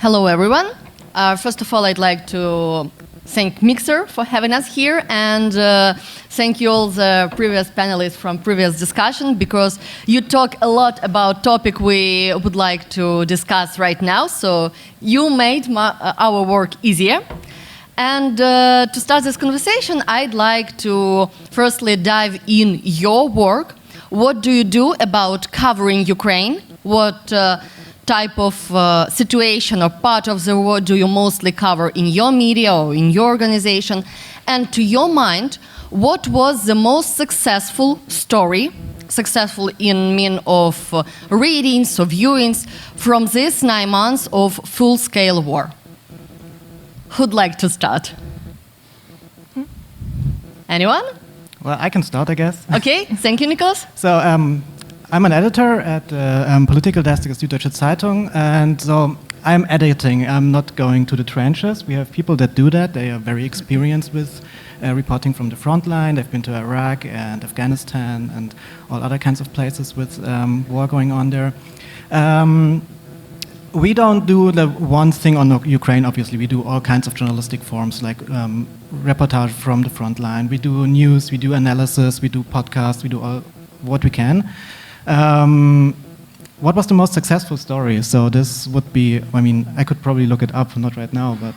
Hello, everyone. First of all, I'd like to thank Mixer for having us here, and thank you all the previous panelists from previous discussion, because you talk a lot about topic we would like to discuss right now, so you made our work easier. And to start this conversation, I'd like to firstly dive in your work. What do you do about covering Ukraine? What type of situation or part of the world do you mostly cover in your media or in your organization? And to your mind, what was the most successful story, successful in mean of readings or viewings, from these 9 months of full-scale war? Who'd like to start? Anyone? Well, I can start, I guess. Okay, thank you, Nicolas. So, I'm an editor at the political desk of Süddeutsche Zeitung, and so I'm editing. I'm not going to the trenches. We have people that do that. They are very experienced with reporting from the front line. They've been to Iraq and Afghanistan and all other kinds of places with war going on there. We don't do the one thing on Ukraine, obviously. We do all kinds of journalistic forms, like reportage from the front line. We do news, we do analysis, we do podcasts, we do all what we can. What was the most successful story? So this would be, I mean, I could probably look it up, not right now, but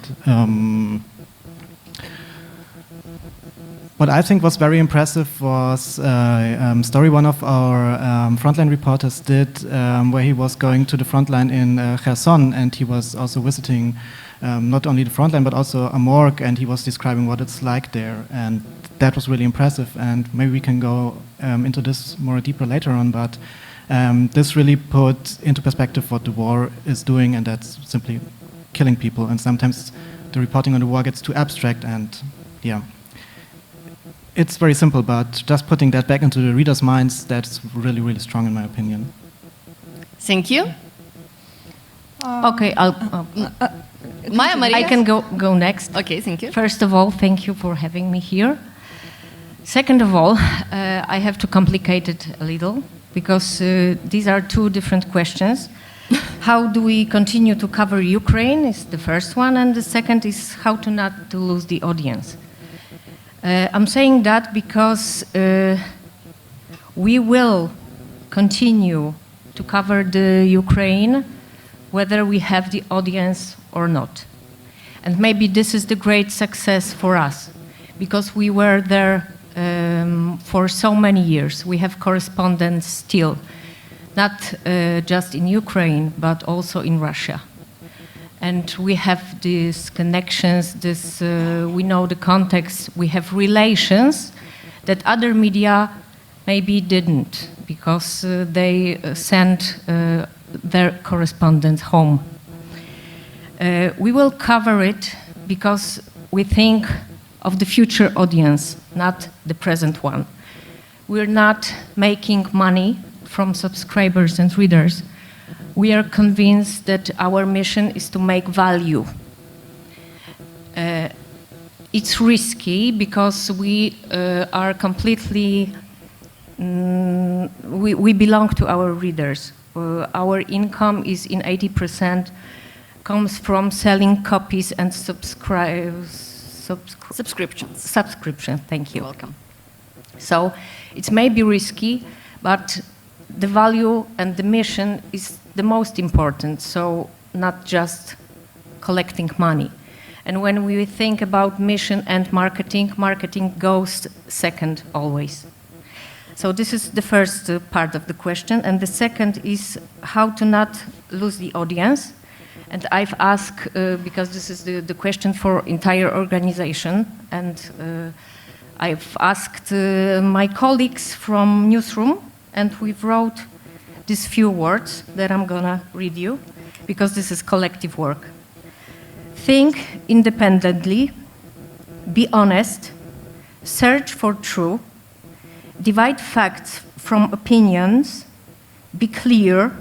what I think was very impressive was a story one of our frontline reporters did, where he was going to the frontline in Kherson, and he was also visiting not only the frontline but also a morgue, and he was describing what it's like there, and that was really impressive. And maybe we can go into this more deeper later on, but this really put into perspective what the war is doing, and that's simply killing people. And sometimes the reporting on the war gets too abstract, and yeah. It's very simple, but just putting that back into the readers' minds, that's really, really strong in my opinion. Thank you. Okay, Maja, Maria? I can go next. Okay, thank you. First of all, thank you for having me here. Second of all, I have to complicate it a little, because these are two different questions. How do we continue to cover Ukraine is the first one, and the second is how to not to lose the audience. I'm saying that because we will continue to cover the Ukraine whether we have the audience or not. And maybe this is the great success for us, because we were there for so many years. We have correspondents still, not just in Ukraine, but also in Russia. And we have these connections, we know the context, we have relations that other media maybe didn't, because they sent their correspondents home. We will cover it because we think of the future audience, not the present one. We're not making money from subscribers and readers. We are convinced that our mission is to make value. It's risky because we are completely, we belong to our readers. Our income is in 80% comes from selling copies and subscriptions. Subscription, thank you. You're welcome. So it may be risky, but the value and the mission is the most important, so not just collecting money. And when we think about mission and marketing, marketing goes second always. So this is the first part of the question, and the second is how to not lose the audience. And I've asked, because this is the question for entire organization, and I've asked my colleagues from newsroom, and we've wrote these few words that I'm gonna read you, because this is collective work. Think independently, be honest, search for truth, divide facts from opinions, be clear,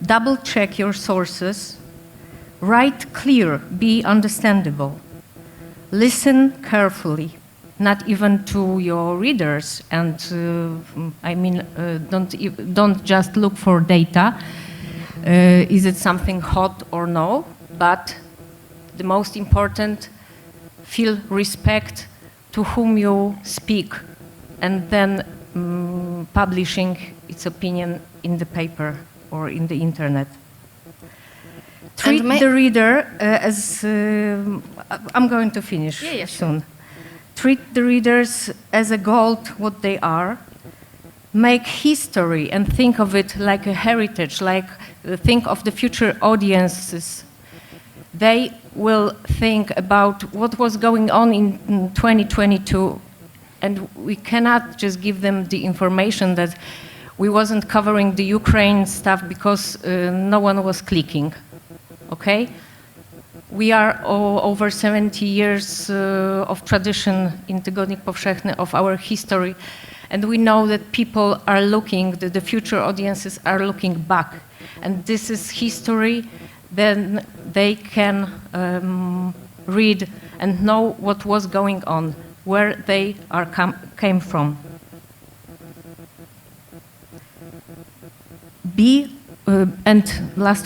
double check your sources, write clear, be understandable, listen carefully, not even to your readers, and don't just look for data. Is it something hot or no? but the most important, feel respect to whom you speak, and then publishing its opinion in the paper or in the internet. Treat the reader as... I'm going to finish soon. Treat the readers as a gold what they are. Make history and think of it like a heritage, like think of the future audiences. They will think about what was going on in 2022, and we cannot just give them the information that we wasn't covering the Ukraine stuff because no one was clicking. Okay? We are over 70 years of tradition in Tygodnik Powszechny of our history, and we know that people are looking, the future audiences are looking back, and this is history. Then they can read and know what was going on, where they came from. And last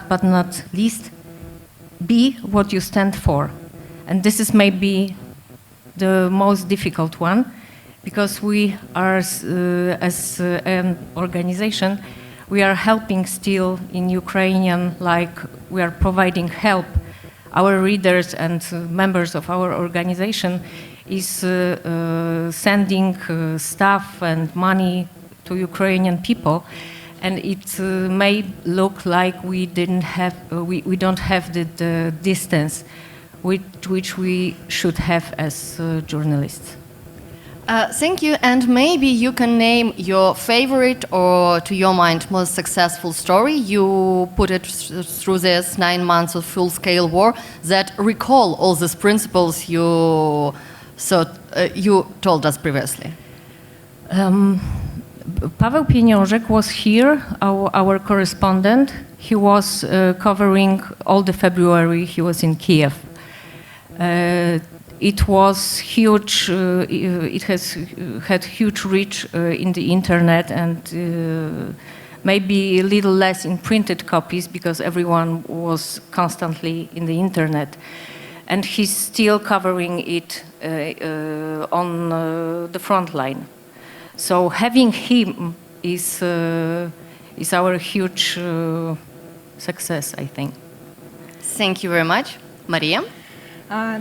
but not least, be what you stand for. And this is maybe the most difficult one, because we are, as an organization, we are helping still in Ukrainian, like we are providing help. Our readers and members of our organization is sending stuff and money to Ukrainian people, and it may look like we don't have the distance which we should have as journalists. Thank you, and maybe you can name your favorite or, to your mind, most successful story. You put it through this 9 months of full-scale war that recall all these principles you told us previously. Paweł Pieniążek was here, our correspondent. He was covering all the February. He was in Kiev. It was huge. It has had huge reach in the internet, and maybe a little less in printed copies because everyone was constantly in the internet. And he's still covering it on the front line. So having him is our huge success, I think. Thank you very much. Maria?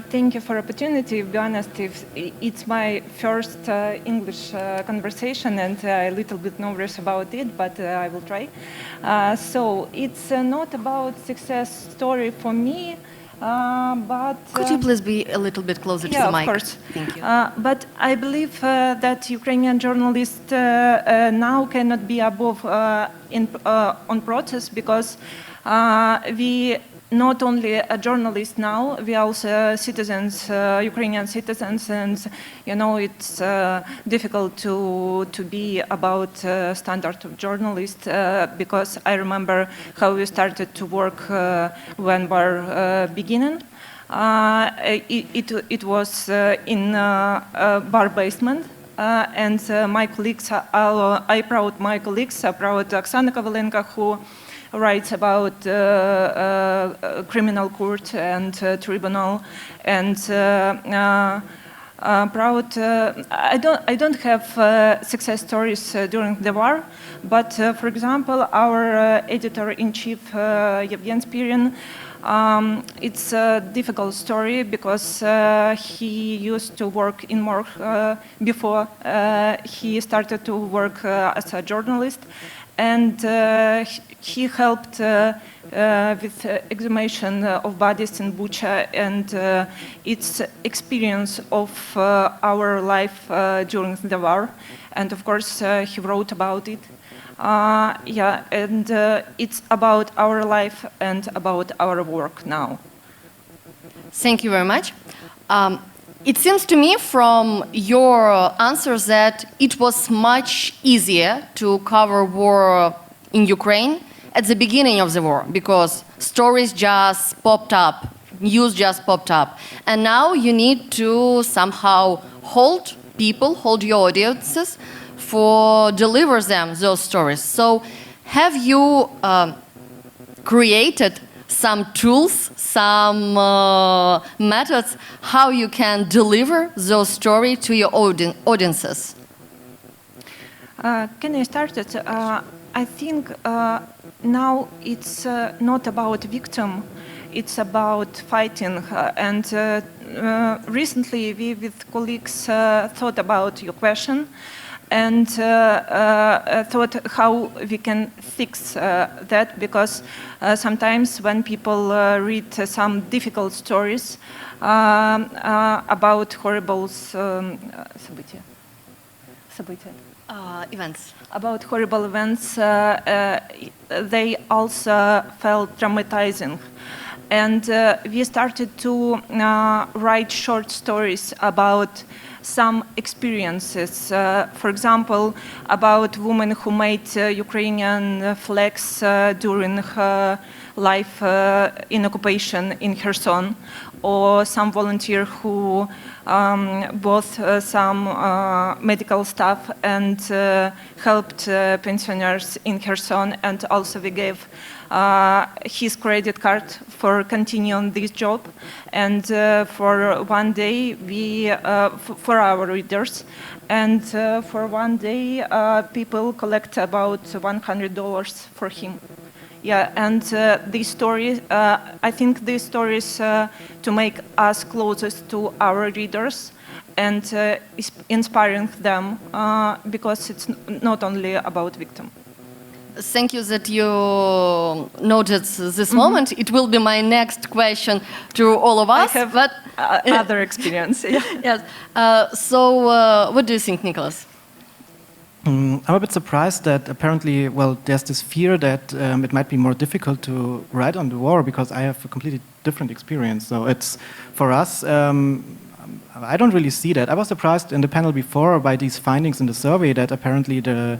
Thank you for opportunity. To be honest, it's my first English conversation, and a little bit nervous about it, but I will try. So it's not about success story for me, but... Could you please be a little bit closer to the mic? Yeah, of course. Thank you. But I believe that Ukrainian journalists now cannot be above on process, because we not only a journalist now, we also citizens, Ukrainian citizens, and you know it's difficult to be about standard of journalist because I remember how we started to work when we're beginning. It was in bar basement. And my colleagues, I proud my colleagues, I proud Oksana Kovalenko, who writes about criminal court and tribunal, and proud. I don't have success stories during the war, but for example, our editor-in-chief Yevgen Spirin. It's a difficult story because he used to work in morgue before he started to work as a journalist, and he helped with exhumation of bodies in Bucha, and its experience of our life during the war, and of course he wrote about it. Yeah, and it's about our life and about our work now. Thank you very much. It seems to me from your answers that it was much easier to cover war in Ukraine at the beginning of the war, because stories just popped up, news just popped up. And now you need to somehow hold people, hold your audiences for deliver them those stories. So have you created some tools, some methods, how you can deliver those stories to your audiences? Can I start it? I think now it's not about victim, it's about fighting. And recently we with colleagues thought about your question and thought how we can fix that, because sometimes when people read some difficult stories about horrible Events. About horrible events, they also felt traumatizing. And we started to write short stories about some experiences. For example, about women who made Ukrainian flags during her life in occupation in Kherson, or some volunteer who bought some medical stuff and helped pensioners in Kherson, and also we gave his credit card for continuing this job. And for one day, we for our readers, and for one day, people collect about $100 for him. Yeah, and these stories, I think these stories to make us closest to our readers and inspiring them, because it's not only about victim. Thank you that you noted this moment. It will be my next question to all of us. I have but other experience. Yeah. yes. So, what do you think, Nicolas? I'm a bit surprised that apparently, well, there's this fear that it might be more difficult to write on the war because I have a completely different experience. So it's, for us, I don't really see that. I was surprised in the panel before by these findings in the survey that apparently the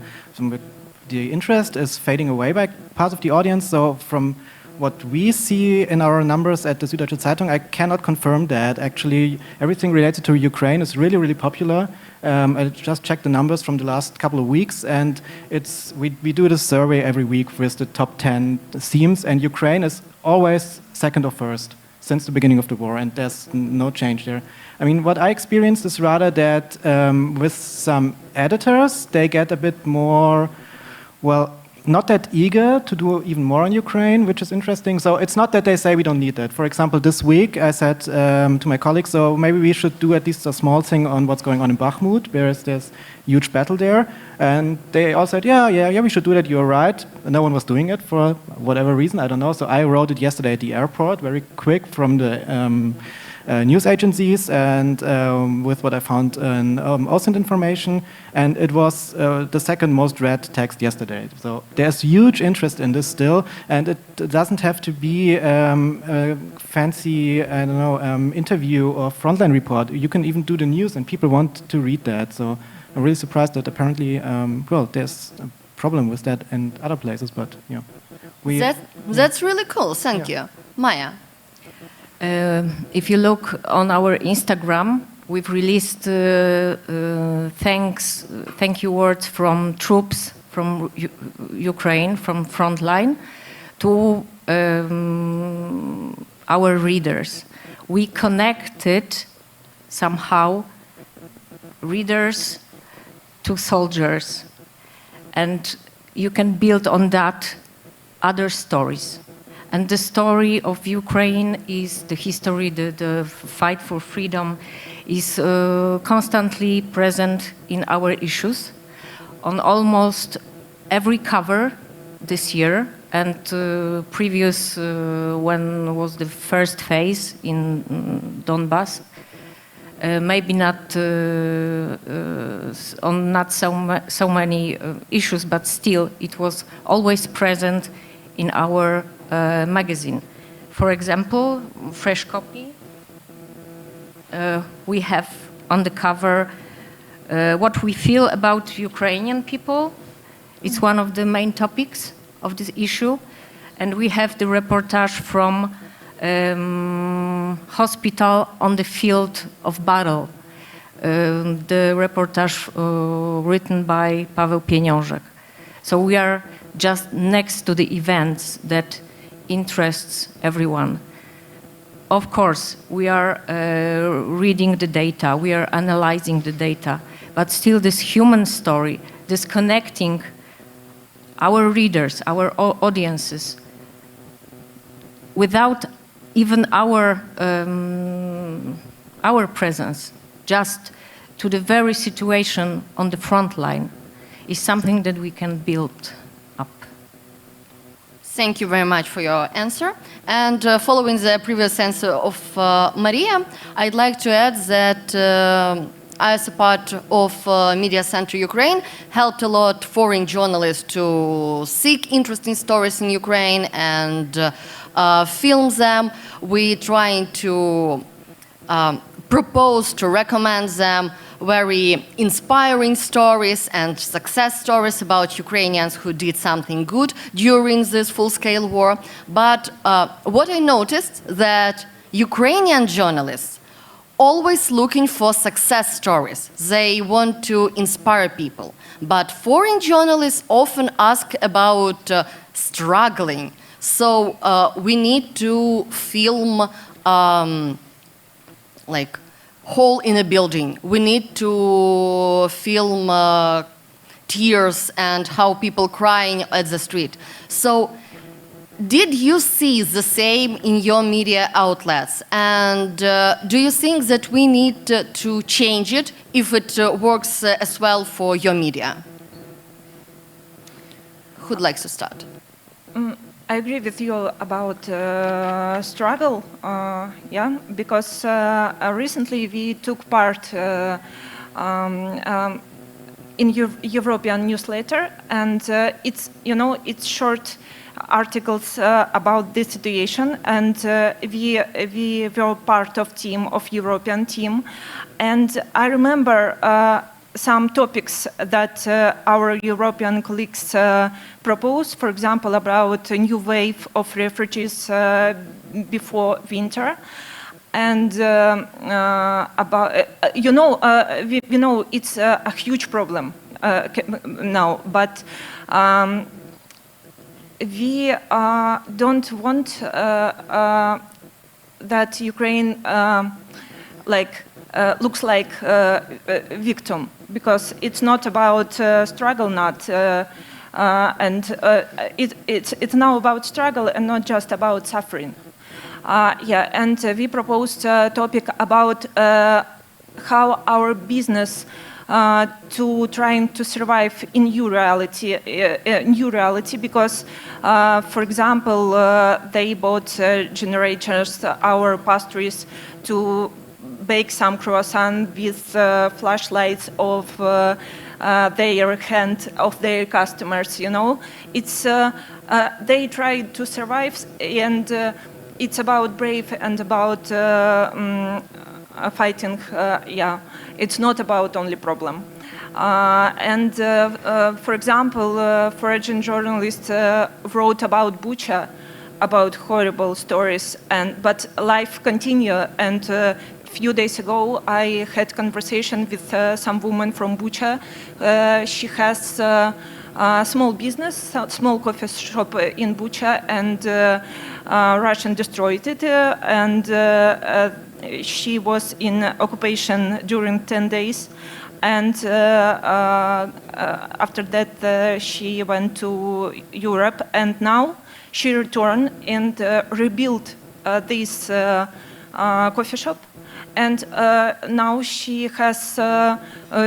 interest is fading away by parts of the audience. So from what we see in our numbers at the Süddeutsche Zeitung, I cannot confirm that. Actually, everything related to Ukraine is really, really popular. I just checked the numbers from the last couple of weeks, and we do this survey every week with the top 10 themes, and Ukraine is always second or first since the beginning of the war, and there's no change there. I mean, what I experienced is rather that with some editors, they get a bit more, well, not that eager to do even more on Ukraine, which is interesting. So it's not that they say we don't need that. For example, this week I said to my colleagues, so maybe we should do at least a small thing on what's going on in Bakhmut, whereas there's huge battle there. And they all said, yeah, we should do that, you're right. And no one was doing it for whatever reason, I don't know. So I wrote it yesterday at the airport, very quick from the news agencies and with what I found in OSINT information, and it was the second most read text yesterday. So there's huge interest in this still, and it doesn't have to be a fancy, I don't know, interview or frontline report. You can even do the news, and people want to read that. So I'm really surprised that apparently, well, there's a problem with that in other places, but yeah. That's really cool. Thank you, Maja. If you look on our Instagram, we've released thank you words from troops from Ukraine, from frontline, to our readers. We connected somehow readers to soldiers, and you can build on that other stories. And the story of Ukraine is the history, the fight for freedom is constantly present in our issues on almost every cover this year, and previous when was the first phase in Donbass, maybe not on not so many issues, but still it was always present in our magazine. For example, fresh copy, we have on the cover what we feel about Ukrainian people. It's one of the main topics of this issue. And we have the reportage from hospital on the field of battle. The reportage written by Paweł Pieniążek. So we are just next to the events that interests everyone. Of course, we are reading the data, we are analyzing the data, but still this human story, this connecting our readers, our audiences, without even our presence, just to the very situation on the front line, is something that we can build up. Thank you very much for your answer. And following the previous answer of Maria, I'd like to add that I, as a part of Media Center Ukraine, helped a lot foreign journalists to seek interesting stories in Ukraine and film them. We're trying to propose, to recommend them very inspiring stories and success stories about Ukrainians who did something good during this full-scale war. But what I noticed that Ukrainian journalists always looking for success stories. They want to inspire people. But foreign journalists often ask about struggling. So we need to film like hole in a building. We need to film tears and how people crying at the street. So did you see the same in your media outlets? And do you think that we need to change it if it works as well for your media? Who'd like to start? I agree with you about struggle, because recently we took part in European newsletter, and it's short articles about this situation, and we were part of European team, and I remember some topics that our European colleagues proposed, for example, about a new wave of refugees before winter, and about we know it's a huge problem now, but we don't want that Ukraine looks like a victim, because it's not about struggle, it's now about struggle and not just about suffering. And we proposed a topic about how our business to trying to survive in new reality, because, for example, they bought generators, our pastries, to bake some croissant with flashlights of their hand of their customers. It's they try to survive, and it's about brave and about fighting. It's not about only problem. For example, foreign journalists wrote about Bucha, about horrible stories, but life continue. And few days ago, I had conversation with some woman from Bucha. She has a small business, a small coffee shop in Bucha, and Russian destroyed it. She was in occupation during 10 days. And after that, she went to Europe, and now she returned and rebuilt this coffee shop. And now she has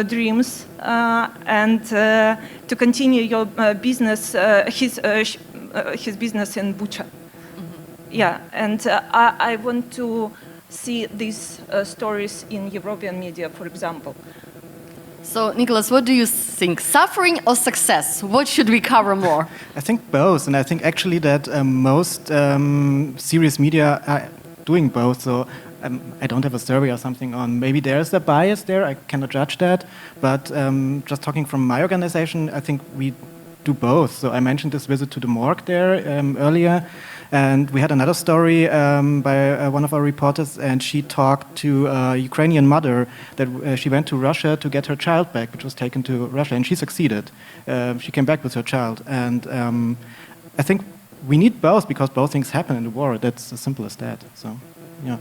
dreams and to continue your business, his business in Bucha. Mm-hmm. And I want to see these stories in European media, for example. So, Nicolas, what do you think? Suffering or success? What should we cover more? I think both, and I think actually that most serious media are doing both. So I don't have a survey or something on. Maybe there's a bias there. I cannot judge that. But just talking from my organization, I think we do both. So I mentioned this visit to the morgue there earlier. And we had another story by one of our reporters, and she talked to a Ukrainian mother that she went to Russia to get her child back, which was taken to Russia, and she succeeded. She came back with her child. And I think we need both because both things happen in the war. That's as simple as that. So, yeah.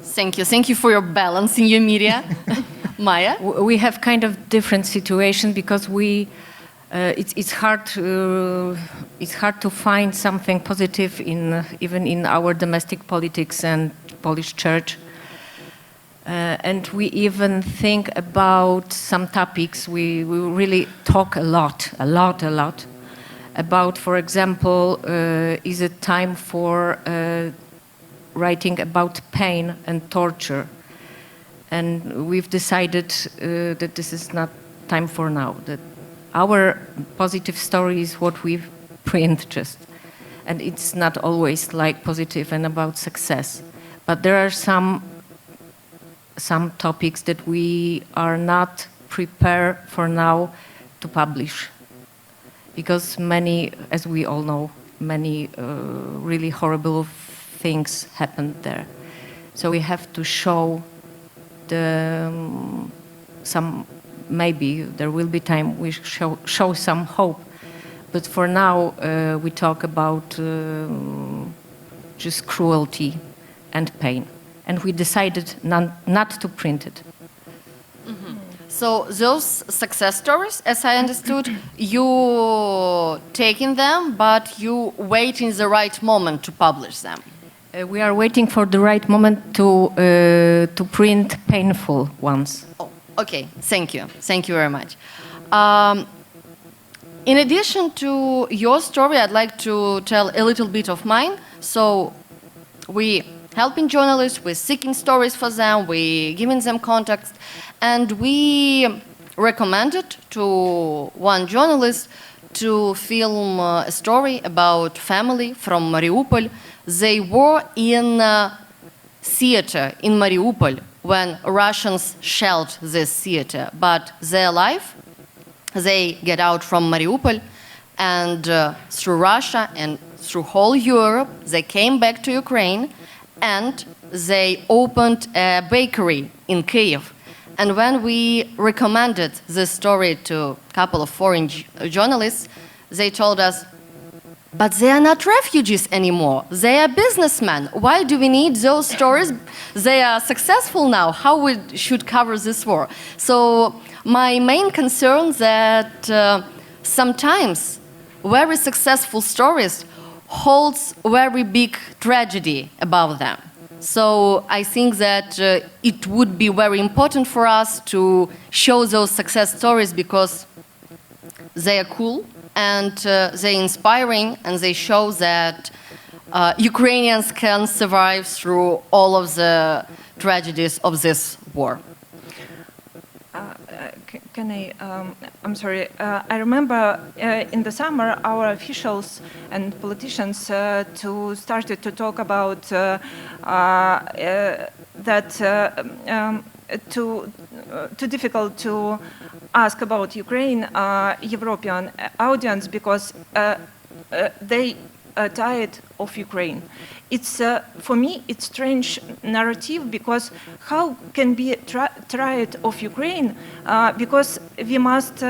Thank you. Thank you for your balance in your media. Maja? We have kind of different situation because it's hard to find something positive even in our domestic politics and Polish church. And we even think about some topics. We really talk a lot about, for example, is it time for writing about pain and torture? And we've decided that this is not time for now, that our positive story is what we print just. And it's not always like positive and about success. But there are some topics that we are not prepared for now to publish. Because many, as we all know, many really horrible things happened there. So we have to show maybe there will be time we show some hope. But for now, we talk about just cruelty and pain. And we decided not to print it. Mm-hmm. So those success stories, as I understood, you taking them, but you waiting the right moment to publish them. We are waiting for the right moment to print painful ones. Oh, okay, thank you. Thank you very much. In addition to your story, I'd like to tell a little bit of mine. So we helping journalists, we're seeking stories for them, we're giving them contacts, and we recommended to one journalist to film a story about family from Mariupol. They were in a theater in Mariupol when Russians shelled this theater, but they're alive. They get out from Mariupol, and through Russia and through whole Europe, they came back to Ukraine, and they opened a bakery in Kyiv. And when we recommended this story to a couple of foreign journalists, they told us, but they are not refugees anymore. They are businessmen. Why do we need those stories? They are successful now. How we should cover this war? So my main concern that sometimes very successful stories holds very big tragedy above them. So I think that it would be very important for us to show those success stories because they are cool and they're inspiring and they show that Ukrainians can survive through all of the tragedies of this war. I'm sorry. I remember in the summer our officials and politicians started to talk about that too difficult to ask about Ukraine European audience because they are tired of Ukraine. It's for me it's strange narrative because how can be tired of Ukraine because we must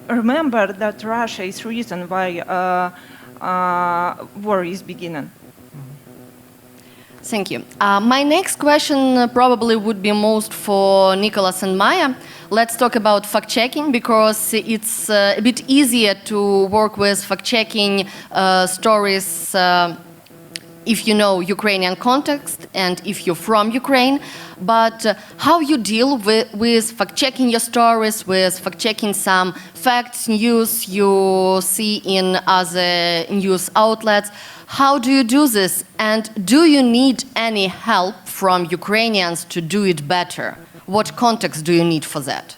remember that Russia is the reason why war is beginning. Thank you. My next question probably would be most for Nicolas and Maja. Let's talk about fact-checking because it's a bit easier to work with fact-checking stories if you know Ukrainian context and if you're from Ukraine. But how you deal with fact-checking your stories, with fact-checking some facts, news you see in other news outlets. How do you do this? And do you need any help from Ukrainians to do it better? What context do you need for that?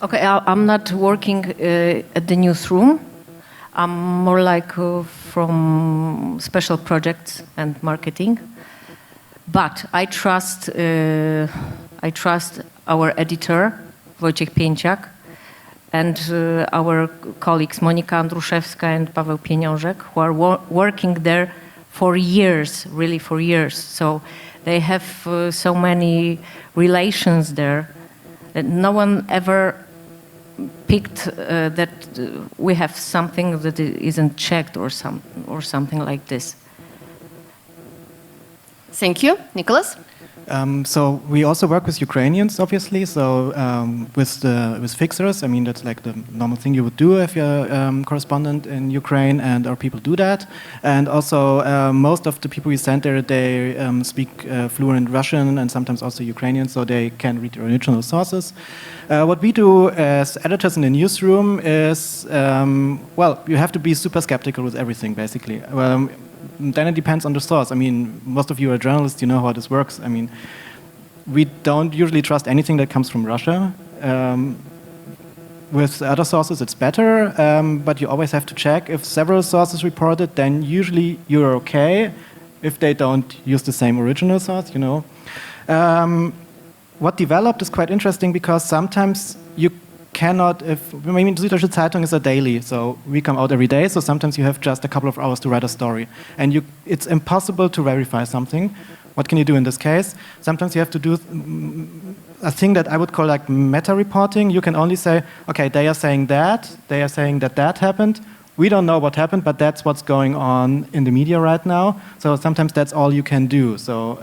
Okay, I'm not working at the newsroom. I'm more like from special projects and marketing. But I trust our editor, Wojciech Pięciak, and our colleagues Monika Andruszewska and Paweł Pieniążek, who are working there for years, really for years. So they have so many relations there that no one ever picked that we have something that isn't checked or something like this. Thank you. Nicolas? So we also work with Ukrainians, obviously. So with fixers, I mean that's like the normal thing you would do if you're a correspondent in Ukraine, and our people do that. And also most of the people we send there, they speak fluent Russian and sometimes also Ukrainian, so they can read the original sources. What we do as editors in the newsroom is, well, you have to be super skeptical with everything, basically. Then it depends on the source. I mean, most of you are journalists, you know how this works. I mean, we don't usually trust anything that comes from Russia. With other sources, it's better, but you always have to check. If several sources report it, then usually you're okay if they don't use the same original source, you know. What developed is quite interesting because sometimes you cannot, I mean, Süddeutsche Zeitung is a daily, so we come out every day, so sometimes you have just a couple of hours to write a story. And it's impossible to verify something. What can you do in this case? Sometimes you have to do a thing that I would call like meta-reporting. You can only say, okay, they are saying that that happened. We don't know what happened, but that's what's going on in the media right now. So sometimes that's all you can do. So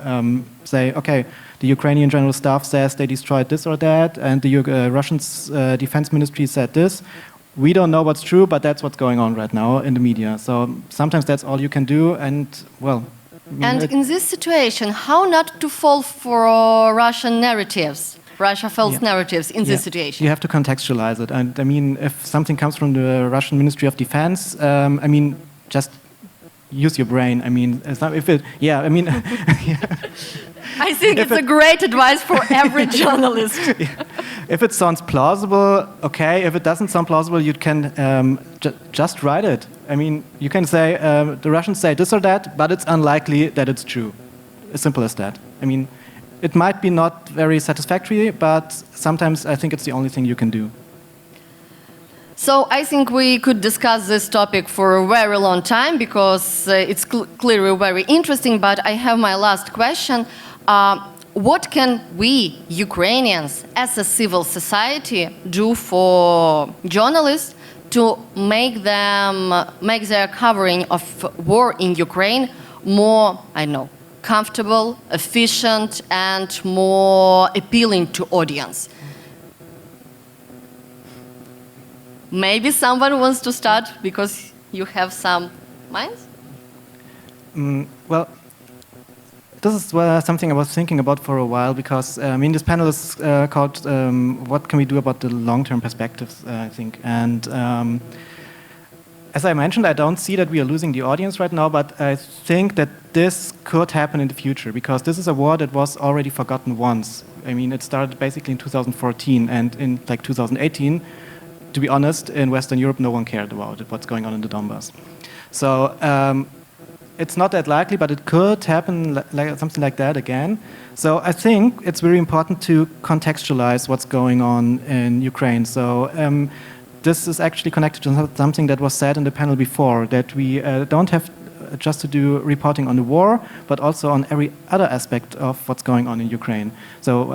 say, okay, the Ukrainian General Staff says they destroyed this or that, and the Russian Defense Ministry said this. We don't know what's true, but that's what's going on right now in the media. So sometimes that's all you can do, and well. And in this situation, how not to fall for Russian narratives, Russia false narratives in this situation? You have to contextualize it. And I mean, if something comes from the Russian Ministry of Defense, I mean, just use your brain. I mean, it's not, if it, yeah, I mean, yeah. I think it's a great advice for every journalist. If it sounds plausible, okay. If it doesn't sound plausible, you can just write it. I mean, you can say, the Russians say this or that, but it's unlikely that it's true. As simple as that. I mean, it might be not very satisfactory, but sometimes I think it's the only thing you can do. So I think we could discuss this topic for a very long time because it's clearly very interesting, but I have my last question. What can we, Ukrainians, as a civil society, do for journalists to make their covering of war in Ukraine more, I don't know, comfortable, efficient, and more appealing to audience? Maybe someone wants to start because you have some minds? Well, this is something I was thinking about for a while because I mean this panel is called "What Can We Do About the Long-Term Perspectives?" I think, and as I mentioned, I don't see that we are losing the audience right now, but I think that this could happen in the future because this is a war that was already forgotten once. I mean, it started basically in 2014, and in like 2018. To be honest, in Western Europe, no one cared about it, what's going on in the Donbass. So it's not that likely, but it could happen like something like that again. So I think it's very important to contextualize what's going on in Ukraine. So this is actually connected to something that was said in the panel before, that we don't have just to do reporting on the war, but also on every other aspect of what's going on in Ukraine. So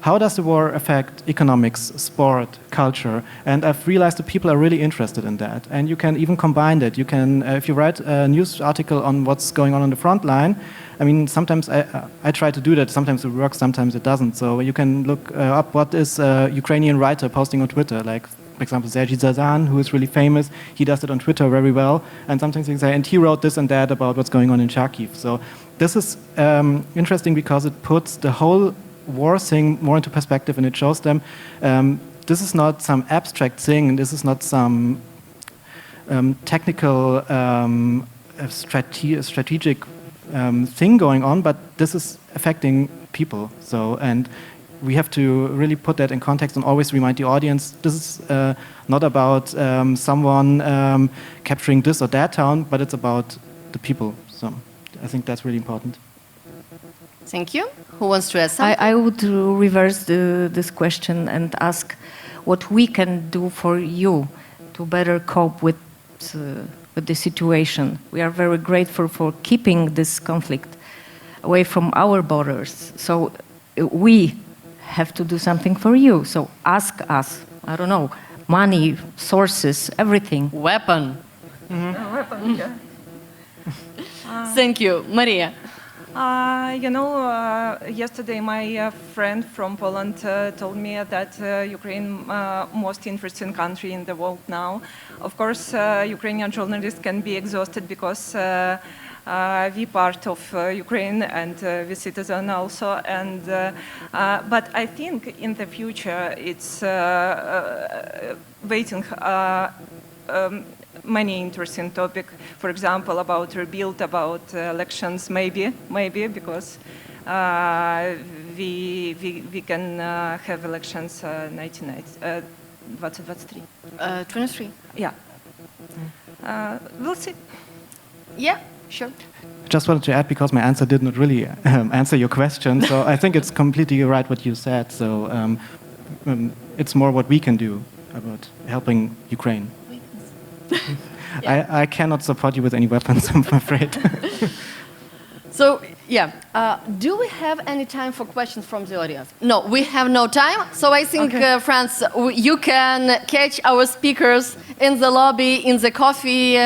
how does the war affect economics, sport, culture? And I've realized that people are really interested in that. And you can even combine that. You can, if you write a news article on what's going on the front line, I mean, sometimes I try to do that. Sometimes it works, sometimes it doesn't. So you can look up what is a Ukrainian writer posting on Twitter, like, for example, Sergei Zazan, who is really famous. He does it on Twitter very well. And sometimes you can say, and he wrote this and that about what's going on in Kharkiv. So this is interesting because it puts the whole war thing more into perspective, and it shows them this is not some abstract thing. This is not some technical strategic thing going on, but this is affecting people. So, and we have to really put that in context and always remind the audience this is not about someone capturing this or that town, but it's about the people. So I think that's really important. Thank you. Who wants to ask something? I would reverse this question and ask what we can do for you to better cope with the situation. We are very grateful for keeping this conflict away from our borders. So we have to do something for you. So ask us I don't know, money, sources, everything. Weapon. Weapon, yeah. Thank you. Maria. Yesterday my friend from Poland told me that Ukraine most interesting country in the world now. Of course, Ukrainian journalists can be exhausted because we part of Ukraine and we citizen also. And but I think in the future it's waiting. Many interesting topic, for example, about rebuild, about elections, maybe because we can have elections 23. 23. Yeah. We'll see. Yeah, sure. Just wanted to add, because my answer did not really answer your question, so I think it's completely right what you said. So it's more what we can do about helping Ukraine. Yeah. I cannot support you with any weapons, I'm afraid. So, yeah, do we have any time for questions from the audience? No, we have no time. So I think, friends, you can catch our speakers in the lobby, in the coffee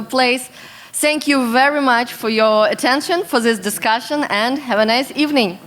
place. Thank you very much for your attention, for this discussion, and have a nice evening.